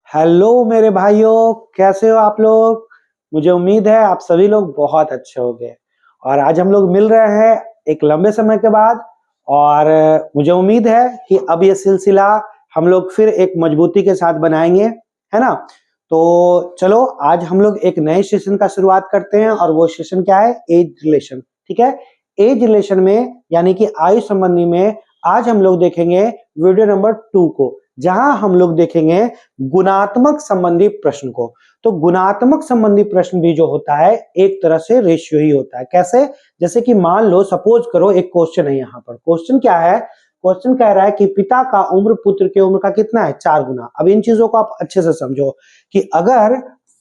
Hello मेरे भाइयों, कैसे हो आप लोग। मुझे उम्मीद है आप सभी लोग बहुत अच्छे होंगे। और आज हम लोग मिल रहे हैं एक लंबे समय के बाद। और मुझे उम्मीद है कि अब ये सिलसिला हम लोग फिर एक मजबूती के साथ बनाएंगे, है ना। तो चलो आज हम लोग एक नए सेशन का शुरुआत करते हैं और वो सेशन क्या है, एज रिलेशन। ठीक है, एज रिलेशन में यानी कि आयु संबंधी में आज हम लोग देखेंगे वीडियो नंबर 2 को, जहां हम लोग देखेंगे गुणात्मक संबंधी प्रश्न को। तो गुणात्मक संबंधी प्रश्न भी जो होता है एक तरह से रेशियो ही होता है। कैसे? जैसे कि मान लो, सपोज करो एक क्वेश्चन है। यहाँ पर क्वेश्चन क्या है, क्वेश्चन कह रहा है कि पिता का उम्र पुत्र के उम्र का कितना है, 4 गुना। अब इन चीजों को आप अच्छे से समझो कि अगर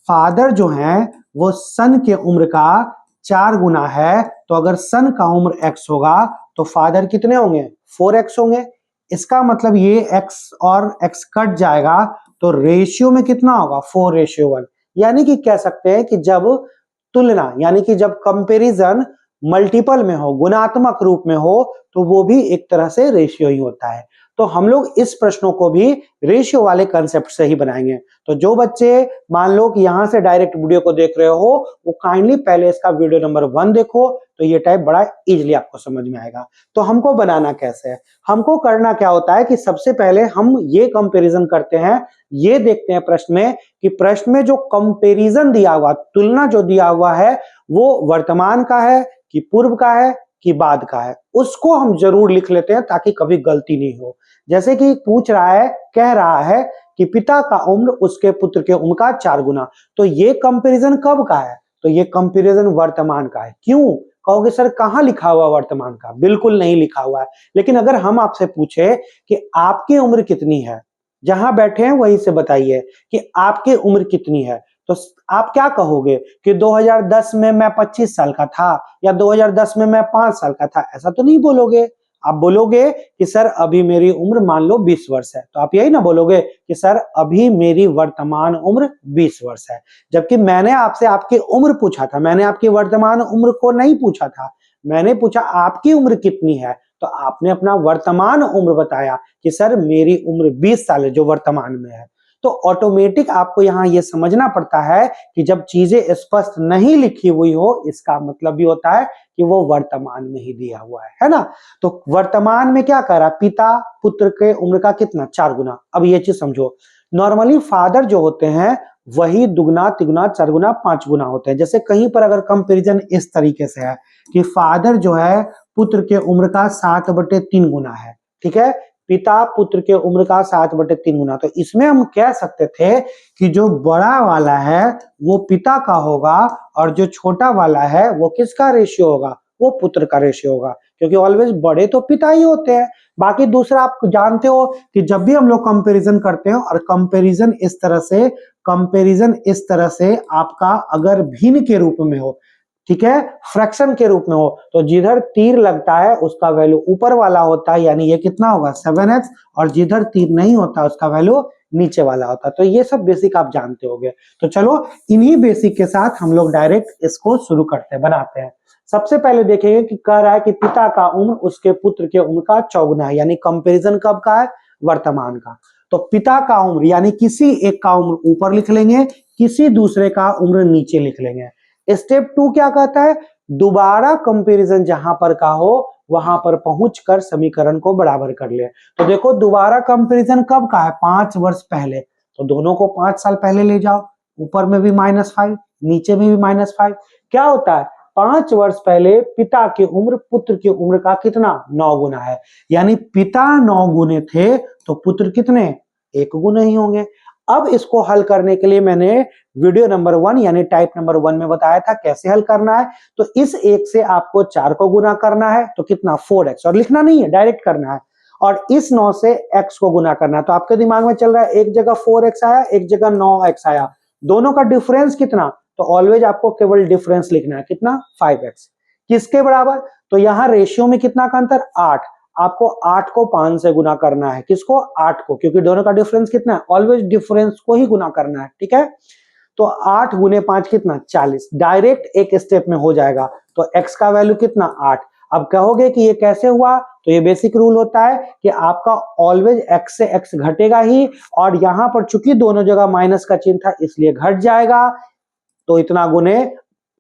फादर जो है वो सन के उम्र का 4 गुना है, तो अगर सन का उम्र x होगा तो फादर कितने होंगे, 4x होंगे। इसका मतलब ये x और x कट जाएगा तो रेशियो में कितना होगा, 4:1। यानी कि कह सकते हैं कि जब तुलना यानी कि जब कंपैरिजन मल्टीपल में हो, गुणात्मक रूप में हो, तो वो भी एक तरह से रेशियो ही होता है। तो हम लोग इस प्रश्नों को भी रेशियो वाले कंसेप्ट से ही बनाएंगे। तो जो बच्चे मान लो कि यहां से डायरेक्ट वीडियो को देख रहे हो, वो काइंडली पहले इसका वीडियो नंबर 1 देखो, तो ये टाइप बड़ा इजीली आपको समझ में आएगा। तो हमको बनाना कैसे है, हमको करना क्या होता है कि सबसे पहले हम ये कंपैरिजन करते हैं, ये देखते हैं प्रश्न में कि प्रश्न में जो कंपैरिजन दिया हुआ, तुलना जो दिया हुआ है, वो वर्तमान का है कि पूर्व का है कि बाद का है, उसको हम जरूर लिख लेते हैं ताकि कभी गलती नहीं हो। जैसे कि पूछ रहा है, कह रहा है कि पिता का उम्र उसके पुत्र के उम्र का 4 गुना, तो ये कंपैरिजन कब का है, तो ये कंपैरिजन वर्तमान का है। क्यों कहोगे सर, कहां लिखा हुआ वर्तमान का, बिल्कुल नहीं लिखा हुआ है। लेकिन अगर हम आपसे पूछे कि आपकी उम्र कितनी है, जहां बैठे हैं वहीं से बताइए कि आपकी उम्र कितनी है, तो आप क्या कहोगे कि 2010 में मैं 25 साल का था या 2010 में मैं 5 साल का था, ऐसा तो नहीं बोलोगे। आप बोलोगे कि सर अभी मेरी उम्र मान लो 20 वर्ष है, तो आप यही ना बोलोगे कि सर अभी मेरी वर्तमान उम्र 20 वर्ष है। जबकि मैंने आपसे आपकी उम्र पूछा था, मैंने आपकी वर्तमान उम्र को नहीं पूछा था। मैंने पूछा आपकी उम्र कितनी है, तो आपने अपना वर्तमान उम्र बताया कि सर मेरी उम्र 20 साल है, जो वर्तमान में है। तो ऑटोमेटिक आपको यहां यह समझना पड़ता है कि जब चीजें स्पष्ट नहीं लिखी हुई हो, इसका मतलब भी होता है कि वो वर्तमान में ही दिया हुआ है ना। तो वर्तमान में क्या कर रहा है, पिता पुत्र के उम्र का कितना, 4 गुना। अब ये चीज समझो, नॉर्मली फादर जो होते हैं वही दुगना तिगुना 4 गुना 5 गुना होते हैं। जैसे कहीं पर अगर कंपैरिजन इस तरीके से है कि फादर जो है पुत्र के उम्र का 7/3 गुना है, ठीक है, पिता पुत्र के उम्र का 7/3 गुना, तो इसमें हम कह सकते थे कि जो बड़ा वाला है वो पिता का होगा और जो छोटा वाला है वो किसका रेशियो होगा, वो पुत्र का रेशियो होगा, क्योंकि ऑलवेज बड़े तो पिता ही होते हैं। बाकी दूसरा आप जानते हो कि जब भी हम लोग कंपैरिजन करते हैं, और कंपैरिजन इस तरह से आपका अगर भिन्न के रूप में हो, ठीक है, फ्रैक्शन के रूप में हो, तो जिधर तीर लगता है उसका वैल्यू ऊपर वाला होता है, यानी ये कितना होगा 7x, और जिधर तीर नहीं होता उसका वैल्यू नीचे वाला होता है। तो ये सब बेसिक आप जानते होंगे। तो चलो इन्हीं बेसिक के साथ हम लोग डायरेक्ट इसको शुरू करते हैं, बनाते हैं। सबसे पहले देखेंगे कि कह रहा है कि पिता का उम्र उसके पुत्र के उम्र का 4 गुना है, यानी कंपैरिजन कब का है, वर्तमान का। तो पिता का उम्र यानी किसी एक का उम्र ऊपर लिख लेंगे, किसी दूसरे का उम्र नीचे लिख लेंगे। स्टेप 2 क्या कहता है, दोबारा कंपैरिजन जहां पर का हो वहां पर पहुंचकर समीकरण को बराबर कर ले। तो देखो दोबारा कंपैरिजन कब का है, 5 वर्ष पहले, तो दोनों को 5 साल पहले ले जाओ, ऊपर में भी -5 नीचे में भी -5। क्या होता है, 5 वर्ष पहले पिता की उम्र पुत्र की उम्र का कितना, 9 गुना है। यानी पिता 9 गुने थे तो पुत्र कितने, 1 गुना ही होंगे। अब इसको हल करने के लिए मैंने वीडियो नंबर 1 यानी टाइप नंबर 1 में बताया था कैसे हल करना है। तो इस 1 से आपको 4 को गुना करना है तो कितना, 4x, और लिखना नहीं है, डायरेक्ट करना है। और इस 9 से x को गुना करना है। तो आपके दिमाग में चल रहा है एक जगह 4x आया, एक जगह 9x आया, दोनों का डिफरेंस कितना, तो ऑलवेज आपको केवल डिफरेंस लिखना है, कितना, 5x। किसके बराबर, तो यहां रेशियो में कितना का अंतर, 8। आपको 8 को 5 से गुना करना है, किसको, 8 को, क्योंकि दोनों का डिफरेंस कितना है, ऑलवेज डिफरेंस को ही गुना करना है, ठीक है। तो 8 गुने 5 कितना, 40, डायरेक्ट एक स्टेप में हो जाएगा। तो x का वैल्यू कितना, 8। अब कहोगे कि ये कैसे हुआ, तो ये बेसिक रूल होता है कि आपका ऑलवेज x से x घटेगा ही, और यहां पर चूंकि दोनों जगह माइनस का चिन्ह था इसलिए घट जाएगा, तो इतना गुने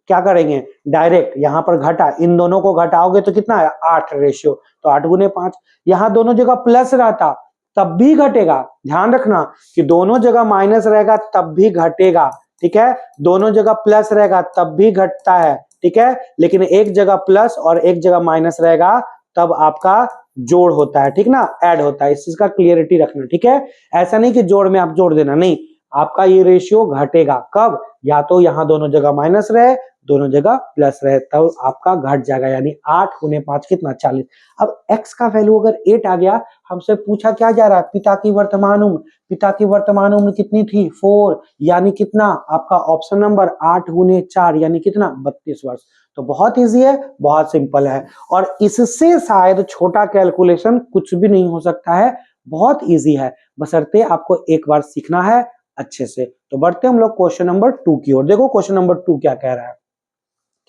क्या करेंगे, डायरेक्ट यहां पर घटा, इन दोनों को घटाओगे तो कितना है 8 रेशियो, तो 8 गुने 5। यहां दोनों जगह प्लस रहता तब भी घटेगा, ध्यान रखना कि दोनों जगह माइनस रहेगा तब भी घटेगा, ठीक है, दोनों जगह प्लस रहेगा तब भी घटता है, ठीक है, लेकिन एक जगह प्लस और एक जगह माइनस रहेगा तब आपका जोड़ होता है, ठीक ना, ऐड होता है, इस चीज का क्लियरिटी रखना, ठीक है। ऐसा नहीं कि जोड़ में आप जोड़ देना, नहीं, आपका ये रेशियो घटेगा कब, या तो यहां दोनों जगह माइनस रहे दोनों जगह प्लस रहे, तब आपका घट जाएगा, यानी 8 गुने 5 कितना 40। अब x का वैल्यू अगर 8 आ गया, हमसे पूछा क्या जा रहा है, पिता की वर्तमान उम्र, पिता की वर्तमान उम्र कितनी थी 4, यानी कितना आपका ऑप्शन नंबर 8 गुने 4 यानी कितना 32 वर्ष। तो बहुत इजी है, बहुत सिंपल है, और इससे शायद छोटा कैलकुलेशन कुछ भी नहीं हो सकता है, बहुत इजी है, बशर्ते आपको एक बार सीखना है अच्छे से। तो बढ़ते हम लोग क्वेश्चन नंबर 2 की ओर। देखो क्वेश्चन नंबर 2 क्या कह रहा है,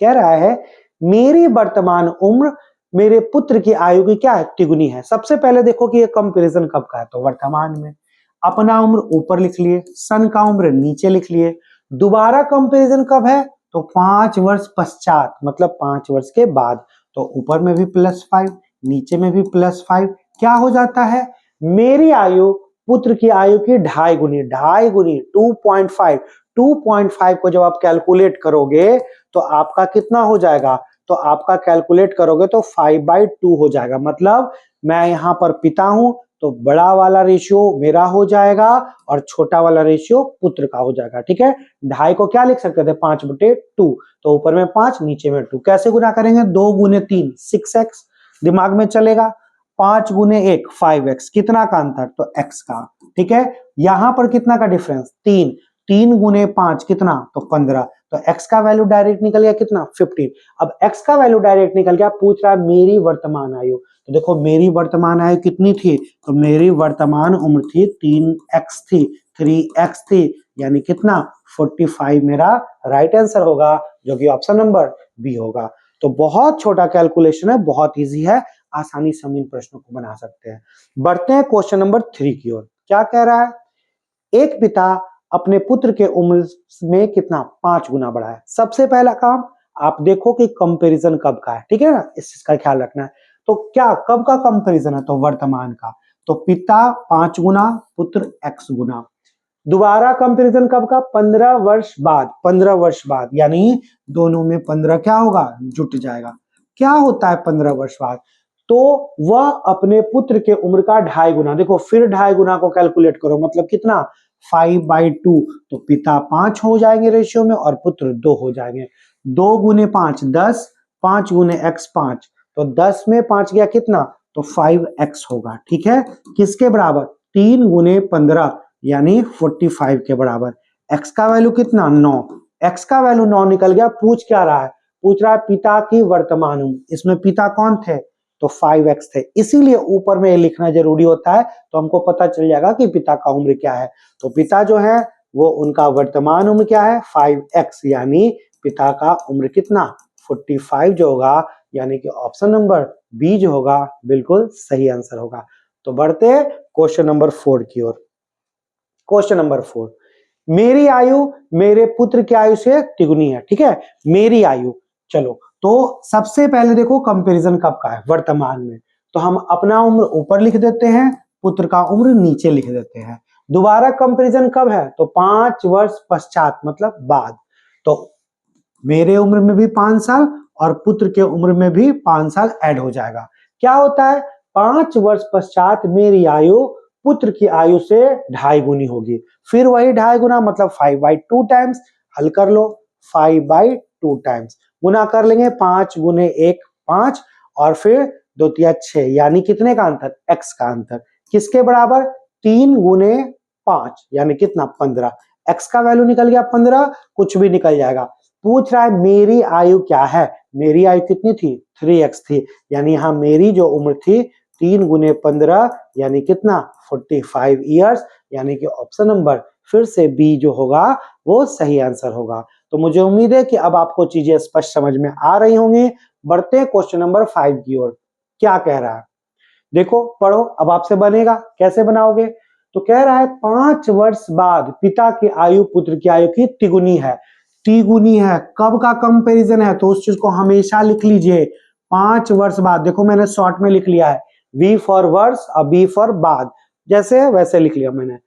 कह रहा है मेरी वर्तमान उम्र मेरे पुत्र की आयु की क्या है, तिगुनी है। सबसे पहले देखो कि ये कंपैरिजन कब का है, तो वर्तमान में, अपना उम्र ऊपर लिख लिए, सन का उम्र नीचे लिख लिए, दोबारा कंपैरिजन कब है, तो 5 वर्ष पश्चात, मतलब 5 वर्ष के बाद, तो ऊपर में भी +5 नीचे में भी +5, क्या हो जाता है, मेरी आयु पुत्र की आयु की 2.5 गुनी, 2.5 गुनी 2.5, 2.5 को जब आप कैलकुलेट करोगे तो आपका कितना हो जाएगा, तो आपका कैलकुलेट करोगे तो 5/2 हो जाएगा, मतलब मैं यहां पर पिता हूं तो बड़ा वाला रेशियो मेरा हो जाएगा और छोटा वाला रेशियो पुत्र का हो जाएगा, ठीक है। 2.5 को क्या लिख सकते थे 5/2, तो ऊपर में 5 नीचे में 2, कैसे गुना करेंगे, 2 गुने 3 6x, दिमाग में चलेगा, 5 गुने 1 5x, कितना का अंतर, तो x का, ठीक है। यहां पर कितना का डिफरेंस 3, 3 गुने 5 कितना, तो 15, तो x का वैल्यू डायरेक्ट निकल गया कितना 15। अब x का वैल्यू डायरेक्ट निकल गया, पूछ रहा है मेरी वर्तमान आयु, तो देखो मेरी वर्तमान आयु कितनी थी, तो मेरी वर्तमान उम्र थी 3x थी, 3x थी, यानी कितना 45 मेरा राइट आंसर होगा, जो कि ऑप्शन नंबर बी होगा। तो बहुत छोटा कैलकुलेशन है, बहुत इजी है, आसानी से हम इन प्रश्नों को बना सकते हैं। बढ़ते हैं क्वेश्चन नंबर 3 की ओर। क्या कह रहा है, एक पिता अपने पुत्र के उम्र में कितना 5 गुना बड़ा है। सबसे पहला काम आप देखो कि कंपैरिजन कब का है, ठीक है ना, इस चीज का ख्याल रखना है। तो क्या कब का कंपैरिजन है, तो वर्तमान का, तो पिता 5 गुना पुत्र x गुना। दोबारा कंपैरिजन कब का, 15 वर्ष बाद, 15 वर्ष बाद, यानी दोनों में 15 क्या होगा, जुट जाएगा। क्या होता है 15 वर्ष बाद, तो वह अपने पुत्र के उम्र का 2.5 गुना, देखो फिर 2.5 गुना को कैलकुलेट करो, मतलब कितना 5/2, तो पिता 5 हो जाएंगे रेशियो में और पुत्र 2 हो जाएंगे। 2 गुने 5 10, 5 गुने x 5, तो 10 में 5 गया कितना, तो 5x होगा, ठीक है, किसके बराबर, 3 गुने 15 यानी 45 के बराबर। x का वैल्यू कितना 9, x का वैल्यू 9 निकल गया। पूछ क्या रहा है, पूछ रहा है पिता की वर्तमान उम्र, इसमें पिता कौन थे, तो 5x थे, इसीलिए ऊपर में लिखना जरूरी होता है, तो हमको पता चल जाएगा कि पिता का उम्र क्या है। तो पिता जो है वो उनका वर्तमान उम्र क्या है 5x, यानी पिता का उम्र कितना 45 जो होगा, यानी कि ऑप्शन नंबर बी जो होगा बिल्कुल सही आंसर होगा। तो बढ़ते हैं क्वेश्चन नंबर 4 की ओर। क्वेश्चन नंबर 4, मेरी आयु मेरे पुत्र की आयु से तिगुनी है, ठीक है, मेरी आयु। चलो तो सबसे पहले देखो कंपैरिजन कब का है, वर्तमान में, तो हम अपना उम्र ऊपर लिख देते हैं, पुत्र का उम्र नीचे लिख देते हैं। दोबारा कंपैरिजन कब है, तो 5 वर्ष पश्चात, मतलब बाद, तो मेरे उम्र में भी 5 साल और पुत्र के उम्र में भी 5 साल ऐड हो जाएगा। क्या होता है, 5 वर्ष पश्चात मेरी आयु पुत्र की आयु से 2.5 गुनी होगी, फिर वही 2.5 गुना मतलब 5/2 टाइम्स, हल कर लो, 5/2 टाइम्स, गुना कर लेंगे, 5 गुने 1 5 और फिर 2 तिया 6, यानी कितने का अंतर, x का अंतर, किसके बराबर 3 गुने 5 यानी कितना 15, x का वैल्यू निकल गया 15, कुछ भी निकल जाएगा। पूछ रहा है मेरी आयु क्या है, मेरी आयु कितनी थी 3x थी, यानी यहां मेरी जो उम्र थी 3 गुने 15 यानी कितना 45 ईयर्स, यानी कि ऑप्शन नंबर फिर से बी जो होगा वो सही आंसर होगा। तो तो मुझे उम्मीद है कि अब आपको चीजें स्पष्ट समझ में आ रही होंगी। बढ़ते हैं क्वेश्चन नंबर 5 की ओर। क्या कह रहा है देखो, पढ़ो, अब आपसे बनेगा। कैसे बनाओगे? तो कह रहा है 5 वर्ष बाद पिता की आयु पुत्र की आयु की तिगुनी है। तिगुनी है, कब का कंपैरिजन है? तो उस चीज को हमेशा लिख लीजिए। 5 वर्ष बाद, देखो मैंने शॉर्ट में लिख लिया है, वी फॉर वर्ष और बी फॉर बाद, जैसे है वैसे लिख लिया मैंने।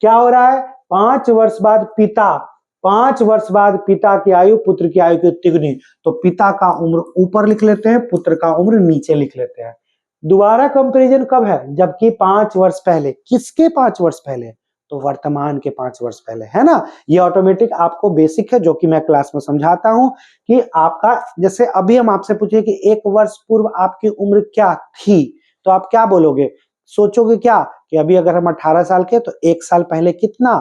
क्या हो रहा है? 5 वर्ष बाद पिता, 5 वर्ष बाद पिता की आयु पुत्र की आयु की तिगुनी। तो पिता का उम्र ऊपर लिख लेते हैं, पुत्र का उम्र नीचे लिख लेते हैं। दोबारा कंपैरिजन कब है? जबकि 5 वर्ष पहले। किसके 5 वर्ष पहले? तो वर्तमान के 5 वर्ष पहले, है ना। ये ऑटोमेटिक आपको बेसिक है, जो कि मैं क्लास में समझाता हूं कि आपका, जैसे अभी हम आपसे पूछे कि 1 वर्ष पूर्व आपकी उम्र क्या थी, तो आप क्या बोलोगे? सोचोगे क्या कि अभी अगर हम 18 साल के, तो 1 साल पहले कितना?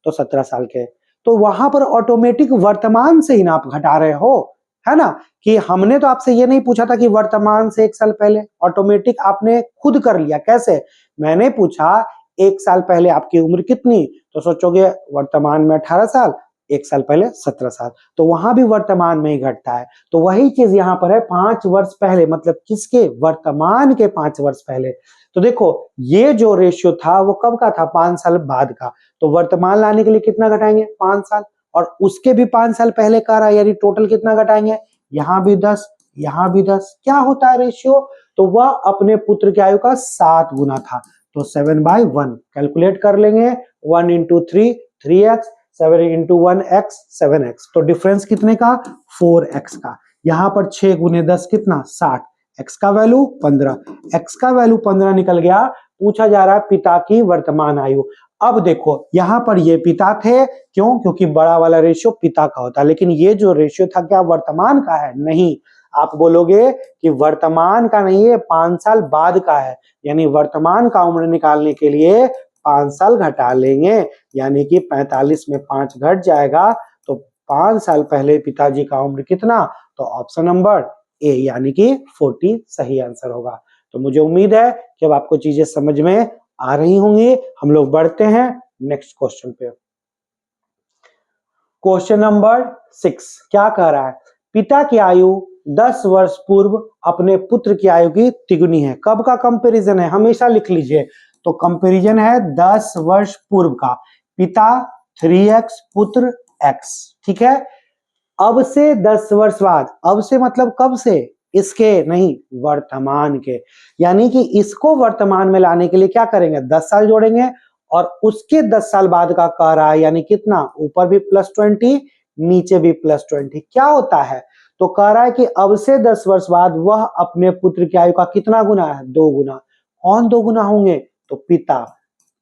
तो 17 साल के। तो वहां पर ऑटोमेटिक वर्तमान से ही ना आप घटा रहे हो, है ना। कि हमने तो आपसे ये नहीं पूछा था कि वर्तमान से 1 साल पहले, ऑटोमेटिक आपने खुद कर लिया। कैसे? मैंने पूछा 1 साल पहले आपकी उम्र कितनी, तो सोचोगे वर्तमान में 18 साल, 1 साल पहले 17 साल, तो वहां भी वर्तमान में ही घटता है। तो वही चीज यहां पर है, 5 वर्ष पहले, मतलब किसके? वर्तमान के 5 वर्ष पहले। तो देखो ये जो रेशियो था वो कब का था? 5 साल बाद का। तो वर्तमान लाने के लिए कितना घटाएंगे? 5 साल। और उसके भी 5 साल पहले का रहा, यानी टोटल कितना घटाएंगे? यहाँ भी 10, यहाँ भी 10। क्या होता है रेशियो? तो वह अपने पुत्र की आयु का 7 गुना था। तो 7/1 कैलकुलेट कर लेंगे। 1 into 3 3x, 7 into 1x 7x। तो डिफरेंस कितने का? 4x का। यहाँ पर 6 गुने 10 कितना? 60। x का वैल्यू 15, x का वैल्यू 15 निकल गया। पूछा जा रहा है पिता की वर्तमान आयु। अब देखो यहां पर ये पिता थे, क्यों? क्योंकि बड़ा वाला रेशियो पिता का होता है, लेकिन ये जो रेशियो था क्या वर्तमान का है? नहीं। आप बोलोगे कि वर्तमान का नहीं है, 5 साल बाद का है, यानी वर्तमान का उम्र निकालने के लिए 5 साल घटा लेंगे, यानी कि 45 में 5 घट जाएगा। तो 5 साल पहले पिताजी का उम्र कितना? तो ऑप्शन नंबर ए, यानी कि 40 सही आंसर होगा। तो मुझे उम्मीद है कि अब आपको चीजें समझ में आ रही होंगी। हम लोग बढ़ते हैं नेक्स्ट क्वेश्चन पे। क्वेश्चन नंबर 6 क्या कह रहा है? पिता की आयु 10 वर्ष पूर्व अपने पुत्र की आयु की तिगुनी है। कब का कंपैरिजन है? हमेशा लिख लीजिए। तो कंपैरिजन है 10 वर्ष पूर्व का। पिता 3x, पुत्र x, ठीक है। अब से 10 वर्ष बाद, अब से मतलब कब से? इसके नहीं, वर्तमान के। यानी कि इसको वर्तमान में लाने के लिए क्या करेंगे? 10 साल जोड़ेंगे, और उसके 10 साल बाद का कह रहा है, यानी कितना? ऊपर भी +20, नीचे भी +20। क्या होता है? तो कह रहा है कि अब से 10 वर्ष बाद वह अपने पुत्र की आयु का कितना गुना है? 2 गुना। कौन 2 गुना होंगे? तो पिता।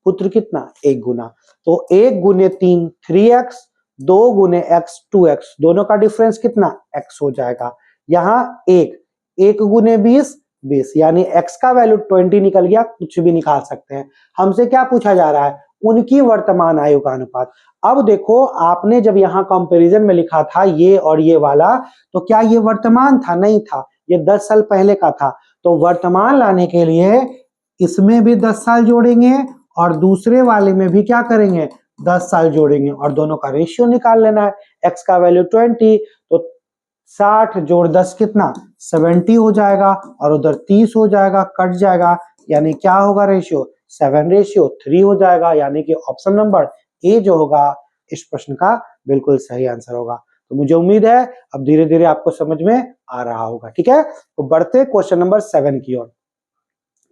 पुत्र कितना? 1 गुना। तो 1 गुने 3 3x, 2 गुने x 2x, दोनों का डिफरेंस कितना? x हो जाएगा। यहाँ 1 गुने 20 20, यानी x का वैल्यू 20 निकल गया। कुछ भी निकाल सकते हैं। हमसे क्या पूछा जा रहा है? उनकी वर्तमान आयु का अनुपात। अब देखो आपने जब यहाँ कंपैरिजन में लिखा था ये और ये वाला, तो क्या ये वर्तमान था? नहीं था, ये 10 साल पहले का था। तो वर्तमान लाने के लिए इसमें भी 10 साल जोड़ेंगे, और दूसरे वाले में भी क्या करेंगे? 10 साल जोड़ेंगे, और दोनों का रेशियो निकाल लेना है। x का वैल्यू 20, तो 60 जोड़ 10 कितना? 70 हो जाएगा, और उधर 30 हो जाएगा, कट जाएगा, यानी क्या होगा रेशियो? 7:3 हो जाएगा, यानी कि ऑप्शन नंबर ए जो होगा इस प्रश्न का बिल्कुल सही आंसर होगा। तो मुझे उम्मीद है अब धीरे धीरे आपको समझ में आ रहा होगा, ठीक है। तो बढ़ते क्वेश्चन नंबर 7 की ओर।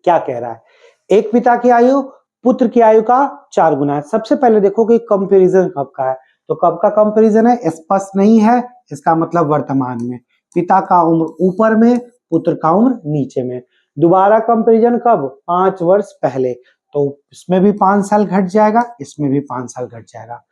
क्या कह रहा है? एक पिता की आयु पुत्र की आयु का 4 गुना है। सबसे पहले देखो कि कंपैरिजन कब का है। तो कब का कंपैरिजन है? स्पष्ट नहीं है, इसका मतलब वर्तमान में। पिता का उम्र ऊपर में, पुत्र का उम्र नीचे में। दोबारा कंपैरिजन कब? 5 वर्ष पहले। तो इसमें भी 5 साल घट जाएगा, इसमें भी 5 साल घट जाएगा।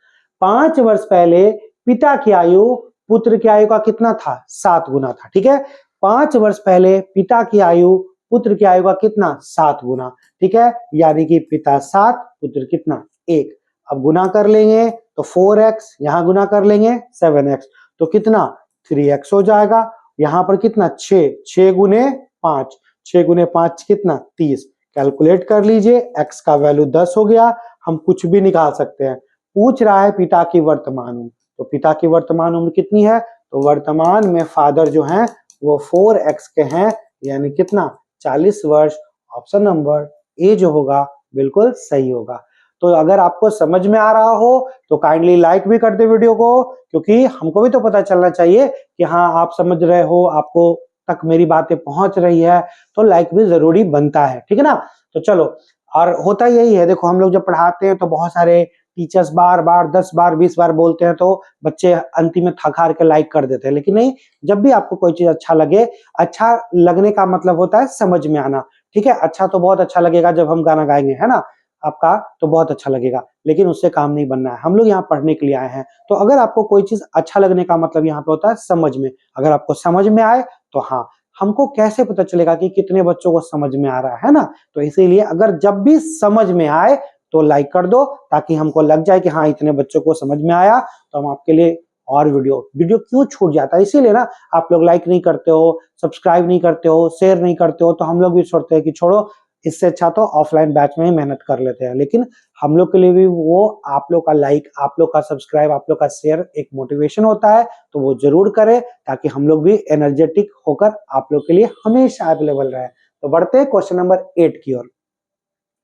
5 वर्ष पहले पिता की आयु पुत्र की आयु का कितना था? 7 गुना था, ठीक है। 5 वर्ष पहले पिता की आयु पुत्र की आयु का कितना? 7 गुना, ठीक है। यानी कि पिता 7, पुत्र कितना? 1। अब गुना कर लेंगे तो 4x, यहां गुना कर लेंगे 7x, तो कितना? 3x हो जाएगा। यहां पर कितना? 6 गुने 5, 6 गुने 5 कितना? 30। कैलकुलेट कर लीजिए, x का वैल्यू 10 हो गया। हम कुछ भी निकाल सकते हैं। पूछ रहा है पिता की वर्तमान उम्र, तो पिता की वर्तमान उम्र कितनी है? तो वर्तमान में फादर जो हैं वो 4x के हैं, यानी कितना? 40 वर्ष। ऑप्शन नंबर ए जो होगा बिल्कुल सही होगा। तो अगर आपको समझ में आ रहा हो तो काइंडली लाइक भी कर दे वीडियो को, क्योंकि हमको भी तो पता चलना चाहिए कि हाँ आप समझ रहे हो, आपको तक मेरी बातें पहुंच रही है, तो लाइक भी जरूरी बनता है, ठीक है ना। तो चलो, और होता यही है, देखो हम लोग जब पढ़ाते हैं तो बहुत सारे टीचर्स बार बार 10 बार 20 बार बोलते हैं तो बच्चे अंतिम में थक हार के लाइक कर देते हैं, लेकिन नहीं, जब भी आपको कोई चीज अच्छा लगे, अच्छा लगने का मतलब होता है समझ में आना, ठीक है। अच्छा तो बहुत अच्छा लगेगा जब हम गाना गाएंगे, है ना, आपका तो बहुत अच्छा लगेगा, लेकिन उससे काम नहीं बनना है, हम लोग यहाँ पढ़ने के लिए आए हैं। तो अगर आपको कोई चीज अच्छा लगने का मतलब यहाँ पे होता है समझ में, अगर आपको समझ में आए तो हाँ, हमको कैसे पता चलेगा कि कितने बच्चों को समझ में आ रहा है ना। तो इसीलिए अगर जब भी समझ में आए तो लाइक कर दो, ताकि हमको लग जाए कि हाँ इतने बच्चों को समझ में आया, तो हम आपके लिए और वीडियो क्यों छूट जाता है, इसीलिए ना आप लोग लाइक नहीं करते हो, सब्सक्राइब नहीं करते हो, शेयर नहीं करते हो, तो हम लोग भी सोचते हैं कि छोड़ो, इससे अच्छा तो ऑफलाइन बैच में ही मेहनत कर लेते हैं। लेकिन हम लोग के लिए भी वो आप लोग का लाइक, आप लोग का सब्सक्राइब, आप लोग का शेयर एक मोटिवेशन होता है, तो वो जरूर करें, ताकि हम लोग भी एनर्जेटिक होकर आप लोग के लिए हमेशा अवेलेबल रहे। तो बढ़ते हैं क्वेश्चन नंबर 8 की ओर।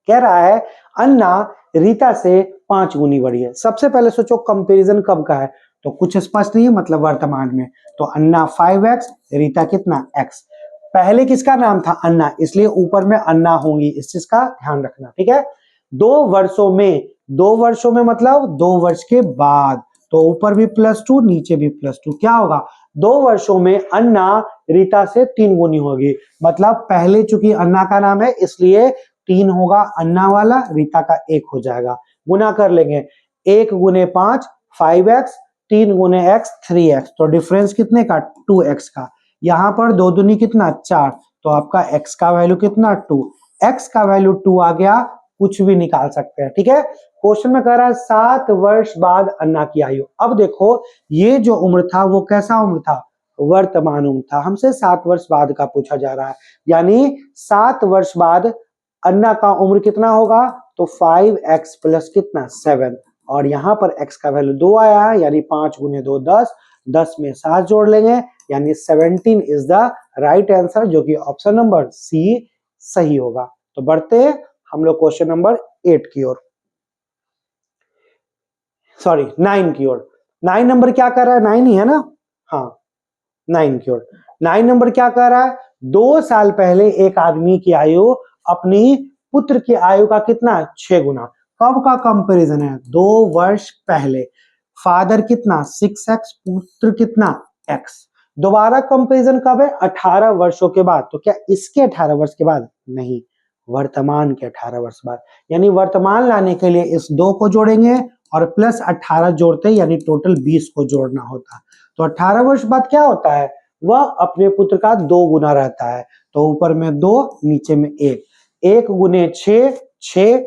कह रहा है अन्ना रीता से 5 गुनी बड़ी है। सबसे पहले सोचो कंपैरिजन कब का है, तो कुछ स्पष्ट नहीं है, मतलब वर्तमान में। तो अन्ना 5x, रीता कितना x। पहले किसका नाम था? अन्ना, इसलिए ऊपर में अन्ना होंगी, इस चीज का ध्यान रखना, ठीक है। 2 वर्षों में मतलब 2 वर्ष के बाद, तो ऊपर भी +2 नीचे भी +2, क्या होगा? 2 वर्षों में अन्ना रीता से 3 गुनी होगी, मतलब पहले चूंकि अन्ना का नाम है इसलिए 3 होगा अन्ना वाला, रीता का 1 हो जाएगा। गुना कर लेंगे, 1 गुने 5 5x, 3 गुने x 3x, तो डिफरेंस कितने का? 2x का। यहां पर 2 दूनी कितना? 4, तो आपका x का वैल्यू कितना? 2। x का वैल्यू 2 आ गया, कुछ भी निकाल सकते हैं, ठीक है। क्वेश्चन में कह रहा है 7 वर्ष बाद अन्ना की आयु। अब देखो ये जो उम्र था वो कैसा उम्र था? वर्तमान उम्र था, हमसे 7 वर्ष बाद का पूछा जा रहा है, यानी 7 वर्ष बाद अन्ना का उम्र कितना होगा? तो 5x प्लस कितना? 7, और यहां पर x का वैल्यू 2 आया है, यानी 5 गुने 2 10, 10 में 7 जोड़ लेंगे, यानी 17 इज द राइट आंसर, जो कि ऑप्शन नंबर सी सही होगा। तो बढ़ते हैं हम लोग क्वेश्चन नंबर 8 की ओर, सॉरी 9 की ओर। 9 नंबर क्या कर रहा है? 9 ही है ना, हाँ 9 की ओर। 9 नंबर क्या कर रहा है? 2 साल पहले एक आदमी की आयु अपनी पुत्र की आयु का कितना? 6 गुना। कब का कंपैरिजन है? 2 वर्ष पहले। फादर कितना? 6x, पुत्र कितना? x। दोबारा कंपैरिजन कब है? 18 वर्षों के बाद। तो क्या इसके 18 वर्ष के बाद? नहीं, वर्तमान के 18 वर्ष बाद। यानी वर्तमान लाने के लिए इस 2 को जोड़ेंगे और प्लस 18 जोड़ते, यानी टोटल 20 को जोड़ना होता। तो 18 वर्ष बाद क्या होता है? वह अपने पुत्र का 2 गुना रहता है, तो ऊपर में 2 नीचे में 1, 1 गुने 6 6,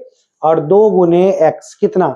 और 2 गुने x कितना?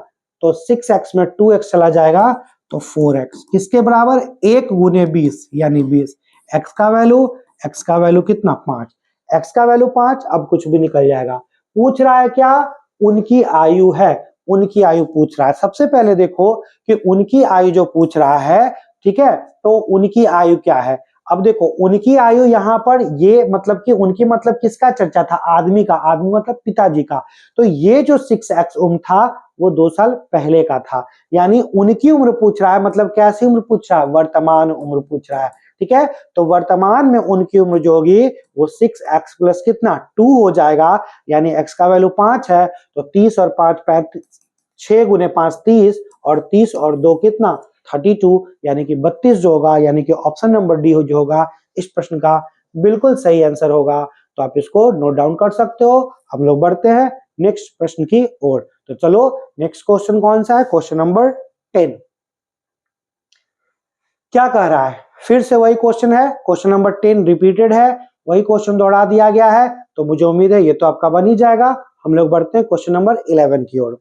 तो 6x में 2x चला जाएगा, तो 4x किसके बराबर? 1 गुने 20, यानी 20। x का वैल्यू कितना? 5, x का वैल्यू 5, अब कुछ भी निकल जाएगा। पूछ रहा है क्या? उनकी आयु है, उनकी आयु पूछ रहा है। सबसे पहले देखो कि उनकी आयु जो पूछ रहा है, ठीक है, तो उनकी आयु क्या है? अब देखो उनकी आयु यहाँ पर ये मतलब कि उनकी मतलब किसका चर्चा था? आदमी का, आदमी मतलब पिताजी का। तो ये जो 6x उम्र था वो 2 साल पहले का था, यानी उनकी उम्र पूछ रहा है, मतलब कैसी उम्र पूछ रहा है? वर्तमान उम्र पूछ रहा है, ठीक है। तो वर्तमान में उनकी उम्र जो होगी वो 6x प्लस कितना? 2 हो जाएगा, यानी x का वैल्यू 5 है, तो 30 और 5 35, 6 गुने 5 30, और 30 और 2 कितना? 32, यानी कि 32 जो होगा, यानी कि ऑप्शन नंबर डी जो होगा इस प्रश्न का बिल्कुल सही आंसर होगा। तो आप इसको नोट डाउन कर सकते हो। हम लोग बढ़ते हैं नेक्स्ट प्रश्न की ओर। तो चलो नेक्स्ट क्वेश्चन कौन सा है? Question number 10। क्या कह रहा है? फिर से वही क्वेश्चन है, क्वेश्चन नंबर 10 रिपीटेड है, वही क्वेश्चन दोहरा दिया गया है, तो मुझे उम्मीद है ये तो आपका बन ही जाएगा। हम लोग बढ़ते हैं क्वेश्चन नंबर 11 की ओर।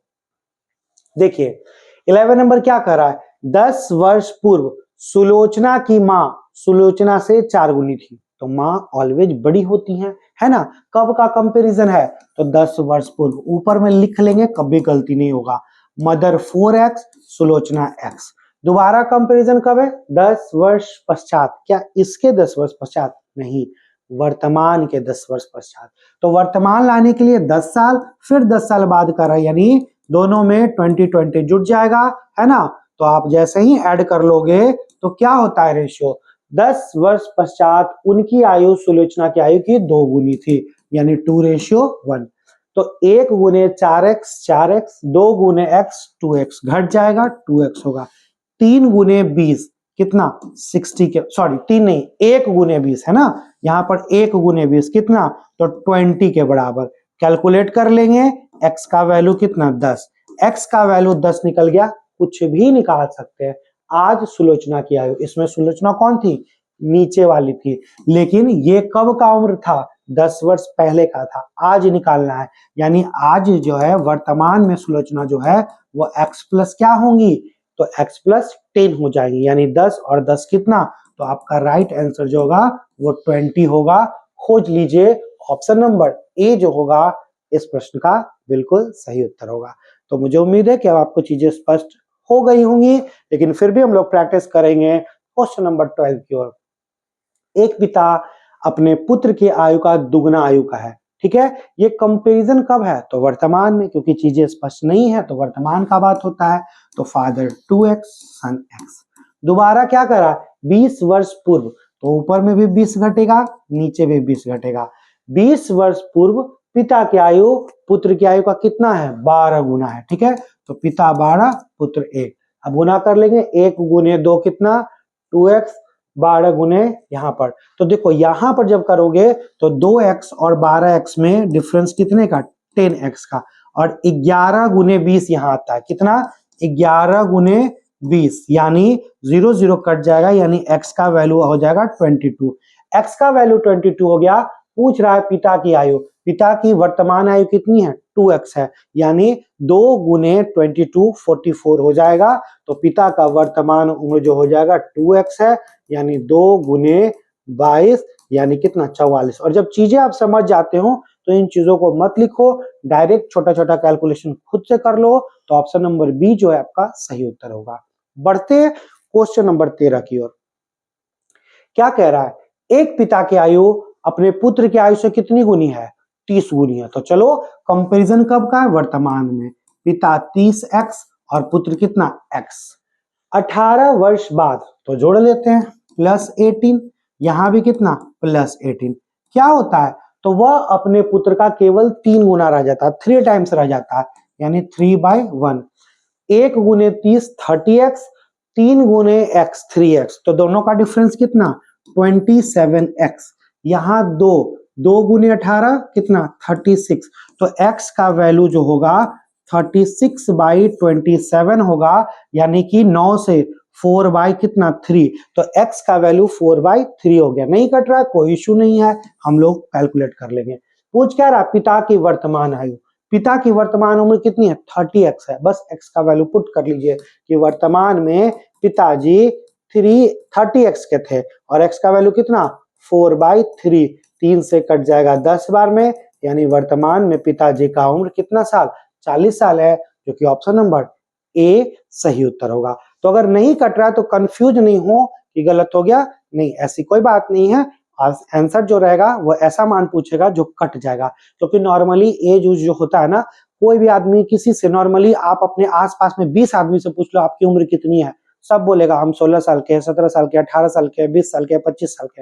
देखिए 11 नंबर क्या कर रहा है? 10 वर्ष पूर्व सुलोचना की मां सुलोचना से 4 गुनी थी, तो मां ऑलवेज बड़ी होती हैं, है ना। कब का कंपैरिजन है? तो 10 वर्ष पूर्व, ऊपर में लिख लेंगे, कभी गलती नहीं होगा। Mother 4x, Sulochana x। दोबारा कंपैरिजन कब है? 10 वर्ष पश्चात। क्या इसके 10 वर्ष पश्चात? नहीं, वर्तमान के 10 वर्ष पश्चात। तो वर्तमान लाने के लिए 10 साल, फिर 10 साल बाद कर रहा है, यानी दोनों में 2020 जुड़ जाएगा, है ना? तो आप जैसे ही ऐड कर लोगे तो क्या होता है रेशियो? 10 वर्ष पश्चात उनकी आयु सुलोचना की आयु की 2 गुनी थी, यानी 2:1। तो 1 गुने 4x 4x, 2 गुने x 2x, घट जाएगा 2x होगा। 3 गुने 20 कितना? 60 के, सॉरी 3 नहीं, 1 गुने 20 है ना, यहाँ पर 1 गुने 20 कितना? तो 20 के बराबर। कैलकुलेट कर लेंगे, x का वैल्यू कितना? 10। x का वैल्यू 10 निकल गया, कुछ भी निकाल सकते हैं। आज सुलोचना की आयु, इसमें सुलोचना कौन थी? नीचे वाली थी, लेकिन ये कब का उम्र था? 10 वर्ष पहले का था। आज निकालना है, यानी आज जो है वर्तमान में सुलोचना जो है वो x प्लस क्या होंगी? तो x प्लस 10 हो जाएगी, यानी 10 और 10 कितना? तो आपका राइट आंसर जो होगा वो 20 होगा। खोज लीजिए, ऑप्शन नंबर ए जो होगा इस प्रश्न का बिल्कुल सही उत्तर होगा। तो मुझे उम्मीद है कि अब आपको चीजें स्पष्ट हो गई होंगी, लेकिन फिर भी हम लोग प्रैक्टिस करेंगे क्वेश्चन नंबर 12 की ओर। एक पिता अपने पुत्र की आयु का दुगना आयु का है, ठीक है। ये कंपैरिजन कब है? तो वर्तमान में, क्योंकि चीजें स्पष्ट नहीं है तो वर्तमान का बात होता है। तो फादर 2x सन x। दोबारा क्या करा? 20 वर्ष पूर्व, तो ऊपर में भी 20 घटेगा, नीचे भी 20 घटेगा। 20 वर्ष पूर्व पिता की आयु पुत्र की आयु का कितना है? 12 गुना है, ठीक है। तो पिता 12, पुत्र 1। अब गुना कर लेंगे, 1 गुने 2 कितना? 2x, 12 गुने यहाँ पर। तो देखो यहाँ पर जब करोगे तो 2x और 12x में डिफरेंस कितने का? 10x का। और 11 गुने 20 यहाँ आता है, कितना? 11 गुने 20, यानी 0 0 कट जाएगा, यानी x का वैल्यू हो जाएगा 22। x का वैल्यू 22 हो गया। पूछ रहा है पिता की आयु। पिता की वर्तमान आयु कितनी है? 2x है, यानी 2 गुने 22 44 हो जाएगा। तो पिता का वर्तमान उम्र जो हो जाएगा 2x है, यानी 2 गुने 22, यानी कितना? 44। और जब चीजें आप समझ जाते हो तो इन चीजों को मत लिखो, डायरेक्ट छोटा छोटा कैलकुलेशन खुद से कर लो। तो ऑप्शन नंबर बी जो है आपका सही उत्तर होगा। बढ़ते क्वेश्चन नंबर 13 की ओर। क्या कह रहा है? एक पिता की आयु अपने पुत्र की आयु से कितनी गुनी है? 30 गुनी है। तो चलो कंपैरिजन कब का है? वर्तमान में। पिता 30x और पुत्र कितना? x। 18 वर्ष बाद, तो जोड़ लेते हैं, +18। यहां भी कितना? +18। क्या होता है? तो वह अपने पुत्र का केवल 3 गुना रह जाता है, 3 टाइम्स रह जाता है, यानी 3/1। 1 गुने 30 30x, 3 गुने x 3x। तो दोनों का डिफरेंस कितना? 27x। यहाँ 2 गुने 18 कितना? 36। तो x का वैल्यू जो होगा 36/27 होगा, यानी कि 9 से 4 बाई कितना? 3। तो x का वैल्यू 4/3 हो गया। नहीं कट रहा है, कोई इशू नहीं है, हम लोग कैलकुलेट कर लेंगे। पूछ क्या रहा? पिता की वर्तमान आयु। पिता की वर्तमान उम्र कितनी है? 30x है। बस x का वैल्यू पुट कर लीजिए कि वर्तमान में पिताजी 30x के थे और x का वैल्यू कितना? 4/3। 3 से कट जाएगा 10 बार में, यानी वर्तमान में पिताजी का उम्र कितना साल? 40 साल है, जो कि ऑप्शन नंबर ए सही उत्तर होगा। तो अगर नहीं कट रहा है तो कंफ्यूज नहीं हो कि गलत हो गया, नहीं, ऐसी कोई बात नहीं है। आंसर जो रहेगा वो ऐसा मान पूछेगा जो कट जाएगा, क्योंकि नॉर्मली एज जो होता है ना, कोई भी आदमी किसी से, नॉर्मली आप अपने आसपास में 20 आदमी से पूछ लो आपकी उम्र कितनी है, सब बोलेगा हम 16 साल के, 17 साल के, 18 साल के, 20 साल के, 25 साल के।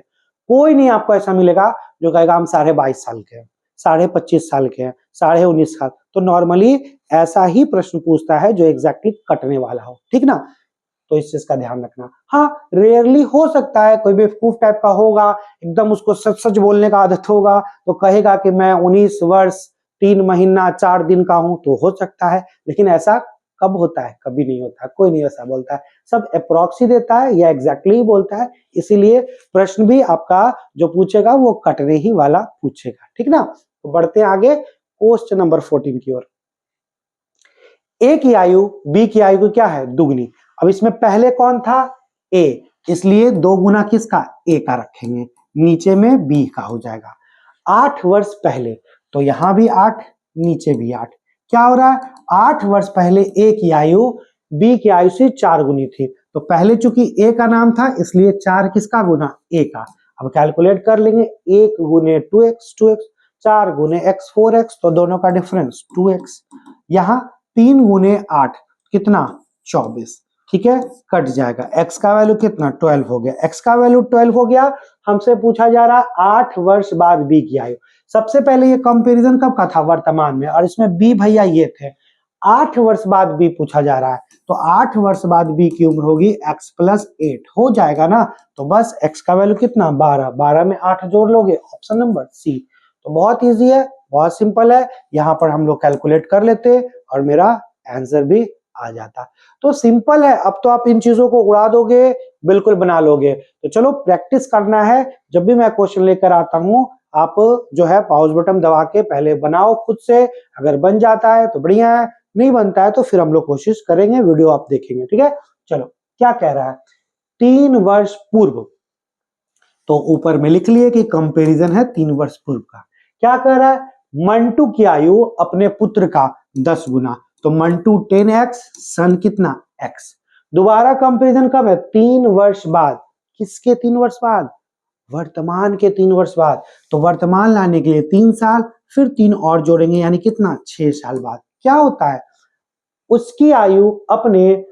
कोई नहीं आपको ऐसा मिलेगा जो कहेगा हम 22.5 साल के, 25.5 साल के, 19.5 साल। तो नॉर्मली ऐसा ही प्रश्न पूछता है जो एग्जैक्टली कटने वाला हो, ठीक ना। तो इस चीज का ध्यान रखना। हाँ, रेयरली हो सकता है कोई बेवकूफ टाइप का होगा, एकदम उसको सच सच बोलने का आदत होगा, तो कहेगा कि मैं 19 वर्ष 3 महीना 4 दिन का हूं, तो हो सकता है। लेकिन ऐसा कब होता है? कभी नहीं होता, कोई नहीं ऐसा बोलता है, सब अप्रॉक्स ही देता है या एग्जैक्टली ही बोलता है। इसीलिए प्रश्न भी आपका जो पूछेगा वो कटने ही वाला पूछेगा, ठीक ना। तो बढ़ते हैं आगे क्वेश्चन नंबर 14 की ओर। ए की आयु बी की आयु क्या है? दुगनी। अब इसमें पहले कौन था? ए, इसलिए 2 गुना किसका? ए का रखेंगे, नीचे में बी का हो जाएगा। 8 वर्ष पहले, तो यहां भी 8, नीचे भी 8। क्या हो रहा है? 8 वर्ष पहले ए की आयु बी की आयु से 4 गुनी थी, तो पहले चूंकि ए का नाम था इसलिए 4 किसका गुना, ए का। अब कैलकुलेट कर लेंगे, 1 गुने 2x 2x, 4 गुने x 4x, तो दोनों का डिफरेंस 2x। यहाँ 3 गुने 8 कितना, 24, ठीक है, कट जाएगा। x का वैल्यू कितना, 12 हो गया। x का वैल्यू 12 हो गया। हमसे पूछा जा रहा 8 वर्ष बाद b की आयु। सबसे पहले ये कंपैरिजन कब का था, वर्तमान में, और इसमें b भैया ये थे। 8 वर्ष बाद b पूछा जा रहा है, तो 8 वर्ष बाद b की उम्र होगी x प्लस 8, हो जाएगा ना। तो बस x का वैल्यू कितना, 12, 12 में 8 जोड़ लोगे, ऑप्शन नंबर सी। तो बहुत इजी है, बहुत सिंपल है। यहाँ पर हम लोग कैलकुलेट कर लेते और मेरा आंसर भी आ जाता। तो सिंपल है, अब तो आप इन चीजों को उड़ा दोगे, बिल्कुल बना लोगे। तो चलो प्रैक्टिस करना है, जब भी मैं क्वेश्चन लेकर आता हूं आप जो है पॉज बटन दबा के पहले बनाओ खुद से। अगर बन जाता है तो बढ़िया है, नहीं बनता है तो फिर हम लोग कोशिश करेंगे, वीडियो आप देखेंगे, ठीक है। चलो क्या कह रहा है, 3 वर्ष पूर्व, तो ऊपर में लिख लिए कि कंपैरिजन है 3 वर्ष पूर्व का। क्या कह रहा है, मंटू की आयु अपने पुत्र का 10 गुना, तो मंटू 10x, सन कितना x। दोबारा कंपैरिजन कब है, 3 वर्ष बाद। किसके 3 वर्ष बाद, वर्तमान के 3 वर्ष बाद। तो वर्तमान लाने के लिए 3 साल, फिर 3 और जोड़ेंगे, यानी कितना, 6 साल बाद। क्या होता है, उसकी आयु अपने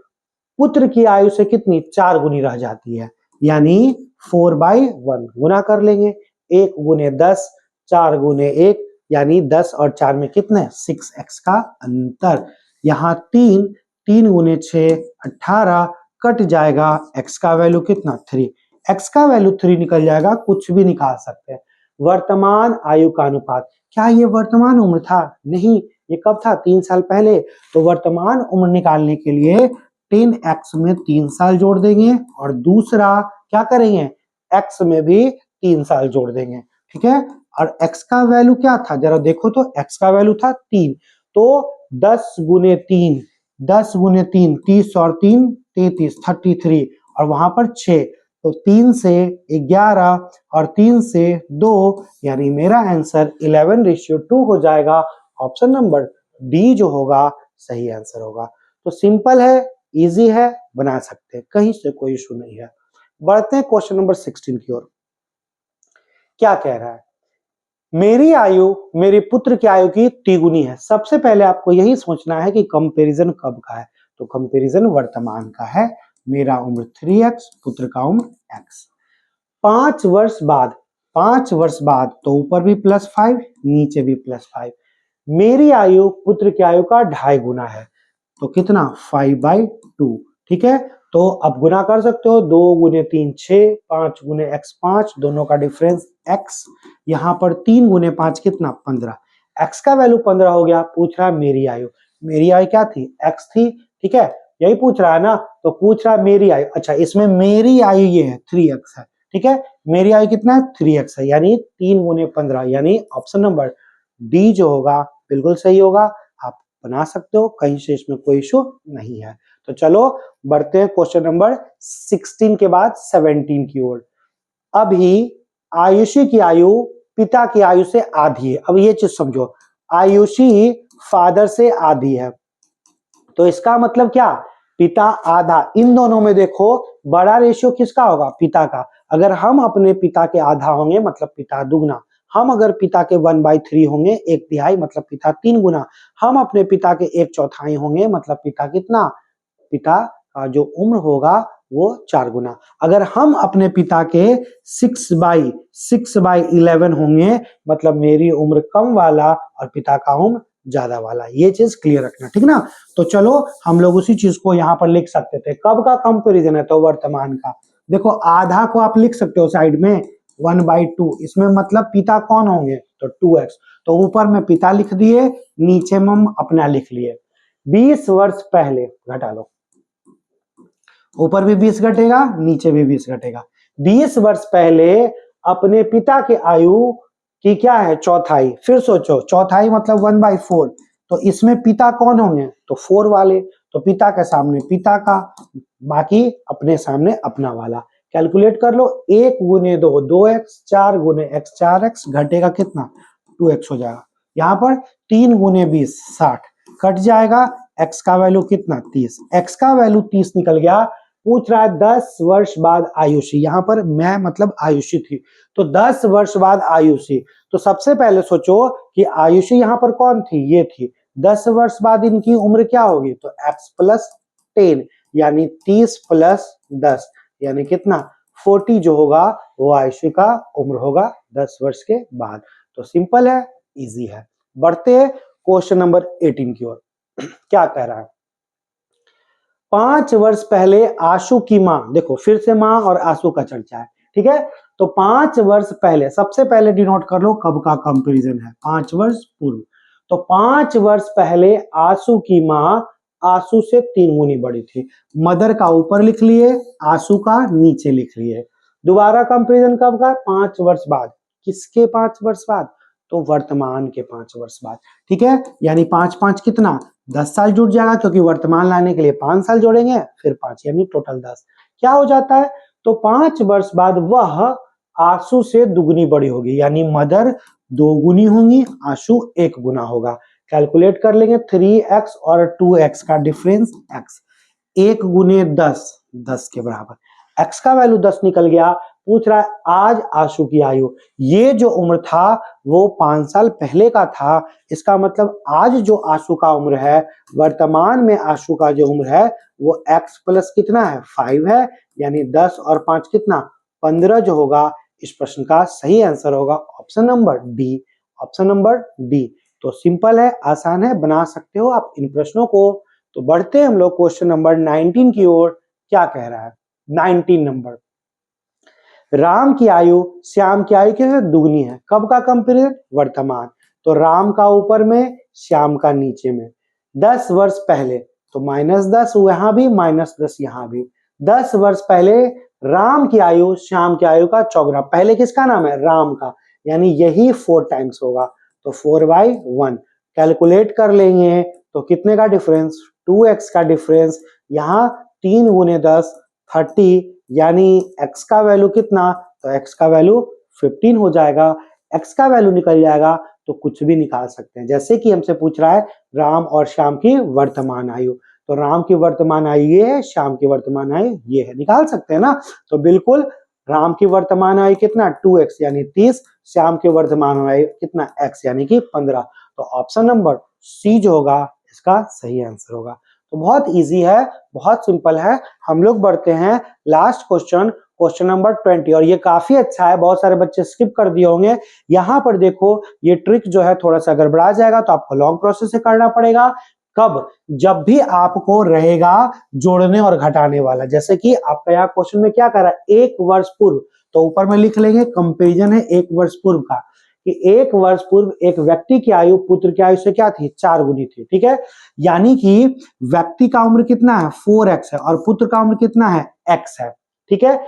पुत्र की आयु से कितनी, 4 गुनी रह जाती है, यानी 4/1 गुना कर लेंगे। 1 गुने 10, 4 गुने 1, यानी 10 और 4 में कितने, 6x का अंतर। यहाँ 3, 3 गुने 6 18, कट जाएगा। x का वैल्यू कितना, 3। x का वैल्यू 3 निकल जाएगा, कुछ भी निकाल सकते हैं। वर्तमान आयु का अनुपात, क्या ये वर्तमान उम्र था, नहीं, ये कब था, 3 साल पहले। तो वर्तमान उम्र निकालने के लिए 10x में 3 साल जोड़ देंगे, और दूसरा क्या करेंगे, x में भी 3 साल जोड़ देंगे, ठीक है। और x का वैल्यू क्या था, जरा देखो तो, x का वैल्यू था 3, तो 10 गुने 3, 10 गुने 3, 30 और 3 33, 33, और वहां पर 6, तो 3 से 11 और 3 से 2, यानी मेरा आंसर 11:2 हो जाएगा। ऑप्शन नंबर डी जो होगा सही आंसर होगा। तो सिंपल है, इजी है, बना सकते हैं, कहीं से कोई इशू नहीं है। बढ़ते हैं क्वेश्चन नंबर 16 की ओर। क्या कह रहा है, मेरी आयु मेरे पुत्र की आयु की तिगुनी है। सबसे पहले आपको यही सोचना है कि कंपैरिजन कब का है, तो कंपैरिजन वर्तमान का है। मेरा उम्र 3x, पुत्र का उम्र x। 5 वर्ष बाद, 5 वर्ष बाद, तो ऊपर भी +5, नीचे भी +5। मेरी आयु पुत्र की आयु का 2.5 गुना है, तो कितना, 5/2, ठीक है। तो अब गुना कर सकते हो, 2 गुने 3 6, 5 गुने x 5, दोनों का डिफरेंस x। यहाँ पर 3 गुने 5 कितना, 15। x का वैल्यू 15 हो गया। पूछ रहा है मेरी आयु, मेरी आयु क्या थी, x थी, ठीक है, यही पूछ रहा है ना। तो पूछ रहा है मेरी आयु, अच्छा इसमें मेरी आयु ये है 3x है, ठीक है। मेरी आयु कितना है, 3x है, यानी 3 गुने 15, यानी ऑप्शन नंबर डी जो होगा बिल्कुल सही होगा। आप बना सकते हो, कहीं से इसमें कोई इशू नहीं है। तो चलो बढ़ते हैं क्वेश्चन नंबर 16 के बाद 17 की ओर। अभी आयुषी की आयु पिता की आयु से आधी है। अब ये चीज समझो, आयुषी फादर से आधी है, तो इसका मतलब क्या, पिता आधा। इन दोनों में देखो बड़ा रेशियो किसका होगा, पिता का। अगर हम अपने पिता के आधा होंगे मतलब पिता दुगना। हम अगर पिता के 1/3 होंगे, 1/3, मतलब पिता 3 गुना। हम अपने पिता के 1/4 होंगे मतलब पिता कितना, पिता का जो उम्र होगा वो 4 गुना। अगर हम अपने पिता के 6/11 होंगे मतलब मेरी उम्र कम वाला और पिता का उम्र ज्यादा वाला। ये चीज क्लियर रखना, ठीक ना। तो चलो हम लोग उसी चीज को यहाँ पर लिख सकते थे। कब का कंपैरिजन है, तो वर्तमान का। देखो आधा को आप लिख सकते हो साइड में 1/2, इसमें मतलब पिता कौन होंगे, तो 2x। तो ऊपर में पिता लिख दिए, नीचे में हम अपना लिख लिए। 20 वर्ष पहले, घटा लो, ऊपर भी 20 घटेगा, नीचे भी 20 घटेगा। 20 वर्ष पहले अपने पिता की आयु की क्या है, चौथाई। फिर सोचो चौथाई मतलब 1/4, तो इसमें पिता कौन होंगे, तो 4 वाले। तो पिता के सामने पिता का, बाकी अपने सामने अपना वाला। कैलकुलेट कर लो, 1 गुने 2 2x, 4 गुने x 4x, घटेगा कितना, 2x हो जाएगा। यहाँ पर 3 गुने 20 60, कट जाएगा। x का वैल्यू कितना, 30। x का वैल्यू 30 निकल गया। पूछ रहा है 10 वर्ष बाद आयुषी, यहां पर मैं मतलब आयुषी थी, तो 10 वर्ष बाद आयुषी। तो सबसे पहले सोचो कि आयुषी यहां पर कौन थी, ये थी। 10 वर्ष बाद इनकी उम्र क्या होगी, तो x प्लस 10 यानी 30 प्लस 10 यानी कितना 40 जो होगा वो आयुषी का उम्र होगा 10 वर्ष के बाद। तो सिंपल है, इजी है। बढ़ते हैं क्वेश्चन नंबर 18 की ओर। क्या कह रहा है, 5 वर्ष पहले आशु की मां, देखो फिर से मां और आशु का चर्चा है, ठीक है। तो 5 वर्ष पहले, सबसे पहले डिनोट कर लो कब का कंपैरिजन है, 5 वर्ष पूर्व। तो 5 वर्ष पहले आशु की मां आशु से 3 गुनी बड़ी थी। मदर का ऊपर लिख लिए, आशु का नीचे लिख लिए। दोबारा कंपैरिजन कब का, 5 वर्ष बाद। किसके 5 वर्ष बाद, तो वर्तमान के 5 वर्ष बाद, ठीक है। यानी 5 5 कितना 10 साल जुड़ जाएगा, क्योंकि वर्तमान लाने के लिए 5 साल जोड़ेंगे, फिर 5 यानी टोटल 10। क्या हो जाता है, तो 5 वर्ष बाद वह आशु से दुगनी बड़ी होगी, यानी मदर 2 गुनी होंगी, आशु 1 गुना होगा। कैलकुलेट कर लेंगे, 3x और 2x का डिफरेंस x, 1 गुने 10, 10 के बराबर। x का वैल्यू 10 निकल गया। पूछ रहा है आज आशु की आयु, ये जो उम्र था वो 5 साल पहले का था। इसका मतलब आज जो आशु का उम्र है, वर्तमान में आशु का जो उम्र है वो x प्लस कितना है 5 है, यानी 10 और 5 कितना 15 जो होगा। इस प्रश्न का सही आंसर होगा option number D, option number D. तो सिंपल है, आसान है, बना सकते हो आप इन प्रश्नों को। तो बढ़ते हैं हम लोग क्वेश्चन नंबर 19 की ओर। क्या कह रहा है, 19 नंबर, राम की आयु श्याम की आयु के दुगनी है। कब का कंपेरिजन, वर्तमान। तो राम का ऊपर में, श्याम का नीचे में। 10 वर्ष पहले, तो -10 यहां भी, -10 यहां भी। 10 वर्ष पहले राम की आयु श्याम की आयु का चौगुना। पहले किसका नाम है, राम का, यानी यही 4 टाइम्स होगा, तो 4/1। कैलकुलेट कर लेंगे तो कितने का डिफरेंस, 2x का डिफरेंस। यहाँ 3 गुने 10 30, यानी x का वैल्यू कितना, तो x का वैल्यू 15 हो जाएगा। x का वैल्यू निकल जाएगा तो कुछ भी निकाल सकते हैं। जैसे कि हमसे पूछ रहा है राम और श्याम की वर्तमान आयु, तो राम की वर्तमान आयु ये है, श्याम की वर्तमान आयु ये है, निकाल सकते हैं ना। तो बिल्कुल राम की वर्तमान आयु कितना 2x यानी 30, श्याम की वर्तमान आयु कितना x यानी कि 15। तो ऑप्शन नंबर सी जो होगा इसका सही आंसर होगा। तो बहुत इजी है, बहुत सिंपल है। हम लोग बढ़ते हैं लास्ट क्वेश्चन, क्वेश्चन नंबर 20, और ये काफी अच्छा है, बहुत सारे बच्चे स्किप कर दिए होंगे। यहाँ पर देखो ये ट्रिक जो है थोड़ा सा गड़बड़ा जाएगा, तो आपको लॉन्ग प्रोसेस से करना पड़ेगा। कब, जब भी आपको रहेगा जोड़ने और घटाने वाला। जैसे कि आपका यहाँ क्वेश्चन में क्या कर रहा है, 1 वर्ष पूर्व, तो ऊपर में लिख लेंगे कंपेरिजन है 1 वर्ष पूर्व का, कि 1 वर्ष पूर्व एक व्यक्ति की आयु पुत्र की आयु से क्या थी, 4 गुनी थी, ठीक है। यानी कि व्यक्ति का उम्र कितना है 4x है, और पुत्र का उम्र कितना है x है, ठीक है।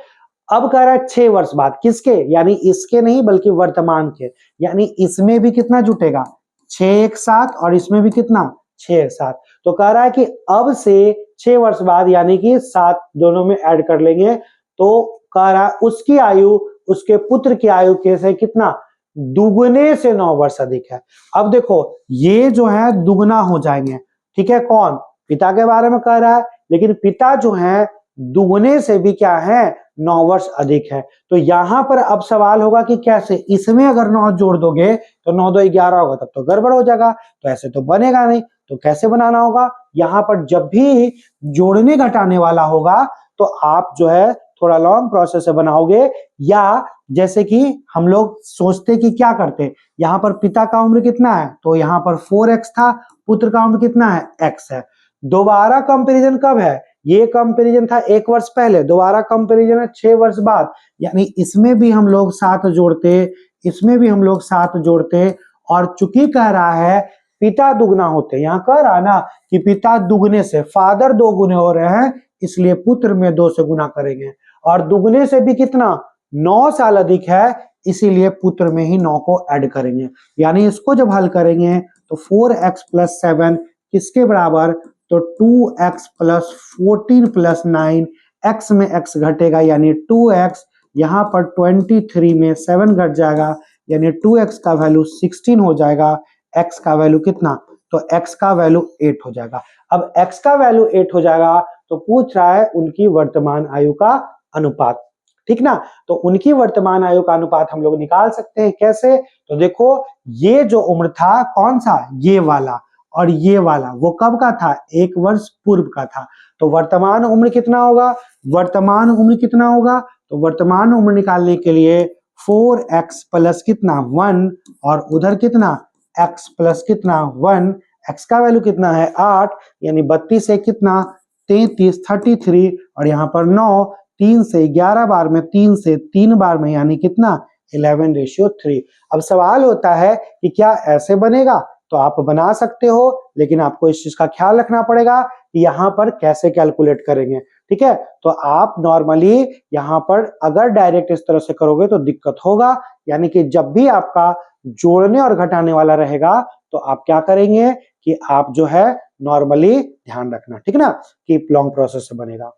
अब कह रहा है 6 वर्ष बाद, किसके, यानी इसके नहीं बल्कि वर्तमान के, यानी इसमें भी कितना जुटेगा 6 एक साथ, और इसमें भी कितना 6 एक साथ। तो कह रहा है कि अब से 6 वर्ष बाद, यानी कि 7 दोनों में ऐड कर लेंगे, तो कह रहा है उसकी आयु उसके पुत्र की आयु के से कितना दुगने से 9 वर्ष अधिक है। अब देखो ये जो है दुगना हो जाएंगे, ठीक है। कौन, पिता के बारे में कह रहा है, लेकिन पिता जो है दुगने से भी क्या है 9 वर्ष अधिक है। तो यहां पर अब सवाल होगा कि कैसे, इसमें अगर 9 जोड़ दोगे तो 9 2 11 होगा, तब तो गड़बड़ हो जाएगा, तो ऐसे तो बनेगा नहीं। तो कैसे बनाना होगा, यहाँ पर जब भी जोड़ने घटाने वाला होगा तो आप जो है थोड़ा लॉन्ग प्रोसेस से बनाओगे, या जैसे कि हम लोग सोचते कि क्या करते, यहाँ पर पिता का उम्र कितना है, तो यहाँ पर 4x था, पुत्र का उम्र कितना है x है। दोबारा कंपैरिजन कब है, ये कंपैरिजन था 1 वर्ष पहले, दोबारा कंपैरिजन है 6 वर्ष बाद, यानी इसमें भी हम लोग 7 जोड़ते, इसमें भी हम लोग 7 जोड़ते, और चूंकि कह रहा है पिता दुगना होते, यहाँ कह रहा है ना कि पिता दुगने से, फादर 2 गुने हो रहे हैं, इसलिए पुत्र में 2 से गुना करेंगे, और दुगने से भी कितना 9 साल अधिक है, इसीलिए पुत्र में ही 9 को ऐड करेंगे। यानी इसको जब हल करेंगे तो 4x + 7 किसके बराबर, तो 2x + 14 + 9, x में x घटेगा यानी 2x, यहाँ पर 23 में 7 घट जाएगा, यानी 2x का वैल्यू 16 हो जाएगा, x का वैल्यू कितना तो x का वैल्यू 8 हो जाएगा। अब x का वैल्यू 8 हो जाएगा तो पूछ रहा है उनकी वर्तमान आयु का अनुपात, ठीक ना। तो उनकी वर्तमान आयु का अनुपात हम लोग निकाल सकते हैं कैसे, तो देखो ये जो उम्र था कौन सा, ये वाला, और ये वाला वो कब का था, 1 वर्ष पूर्व का था। तो वर्तमान उम्र कितना होगा, वर्तमान उम्र कितना होगा, तो वर्तमान उम्र निकालने के लिए 4x प्लस कितना 1 और उधर कितना x प्लस कितना 1, x का वैल्यू कितना है 8, यानी 32 से कितना 33 और यहाँ पर 9, 3 से 11 बार में, 3 से 3 बार में, यानी कितना 11:3। अब सवाल होता है कि क्या ऐसे बनेगा, तो आप बना सकते हो, लेकिन आपको इस चीज का ख्याल रखना पड़ेगा कि यहाँ पर कैसे कैलकुलेट करेंगे, ठीक है। तो आप नॉर्मली यहाँ पर अगर डायरेक्ट इस तरह से करोगे तो दिक्कत होगा, यानी कि जब भी आपका जोड़ने और घटाने वाला रहेगा तो आप क्या करेंगे कि आप जो है नॉर्मली ध्यान रखना, ठीक ना, कि लॉन्ग प्रोसेस से बनेगा।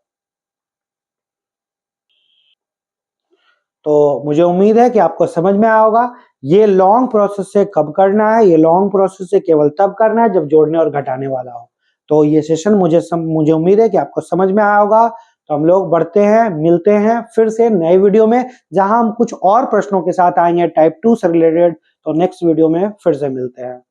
तो मुझे उम्मीद है कि आपको समझ में आया होगा। ये लॉन्ग प्रोसेस से कब करना है, ये लॉन्ग प्रोसेस से केवल तब करना है जब जोड़ने और घटाने वाला हो। तो ये सेशन मुझे उम्मीद है कि आपको समझ में आया होगा। तो हम लोग बढ़ते हैं, मिलते हैं फिर से नए वीडियो में, जहां हम कुछ और प्रश्नों के साथ आएंगे टाइप 2 से रिलेटेड। तो नेक्स्ट वीडियो में फिर से मिलते हैं।